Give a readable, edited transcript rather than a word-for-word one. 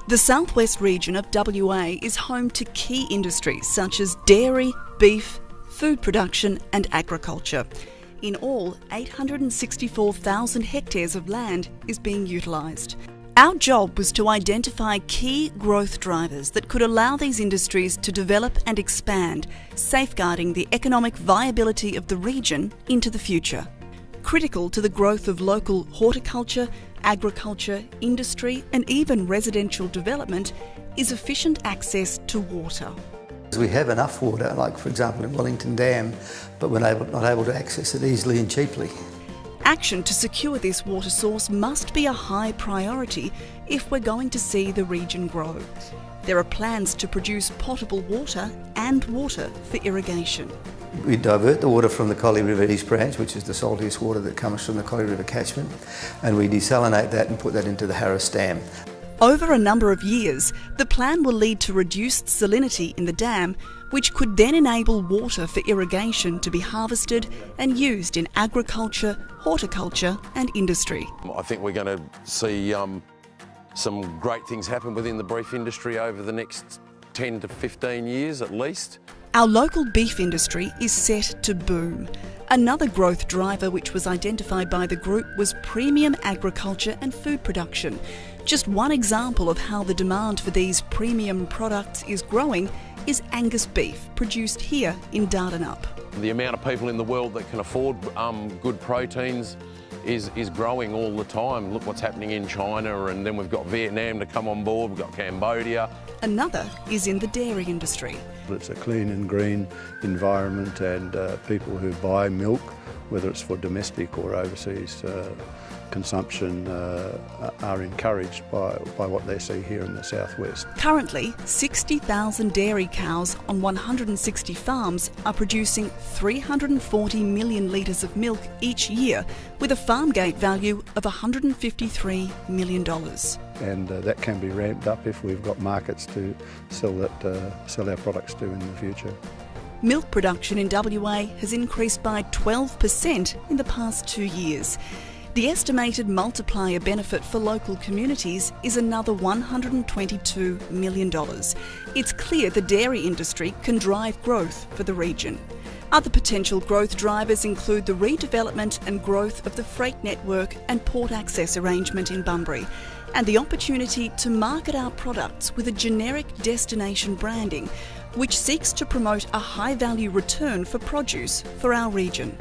The southwest region of WA is home to key industries such as dairy, beef, food production and agriculture. In all, 864,000 hectares of land is being utilised. Our job was to identify key growth drivers that could allow these industries to develop and expand, safeguarding the economic viability of the region into the future. Critical to the growth of local horticulture, agriculture, industry and even residential development is efficient access to water. We have enough water, like for example in Wellington Dam, but we're not able to access it easily and cheaply. Action to secure this water source must be a high priority if we're going to see the region grow. There are plans to produce potable water and water for irrigation. We divert the water from the Collie River East Branch, which is the saltiest water that comes from the Collie River catchment, and we desalinate that and put that into the Harris Dam. Over a number of years, the plan will lead to reduced salinity in the dam, which could then enable water for irrigation to be harvested and used in agriculture, horticulture and industry. I think we're going to see some great things happen within the beef industry over the next 10 to 15 years at least. Our local beef industry is set to boom. Another growth driver which was identified by the group was premium agriculture and food production. Just one example of how the demand for these premium products is growing is Angus beef, produced here in Dardanup. The amount of people in the world that can afford good proteins is growing all the time. Look what's happening in China, and then we've got Vietnam to come on board, we've got Cambodia. Another is in the dairy industry. It's a clean and green environment, and people who buy milk, whether it's for domestic or overseas consumption, are encouraged by what they see here in the southwest. Currently, 60,000 dairy cows on 160 farms are producing 340 million litres of milk each year, with a farm gate value of $153 million. And that can be ramped up if we've got markets to sell our products to in the future. Milk production in WA has increased by 12% in the past 2 years. The estimated multiplier benefit for local communities is another $122 million. It's clear the dairy industry can drive growth for the region. Other potential growth drivers include the redevelopment and growth of the freight network and port access arrangement in Bunbury, and the opportunity to market our products with a generic destination branding, which seeks to promote a high-value return for produce for our region.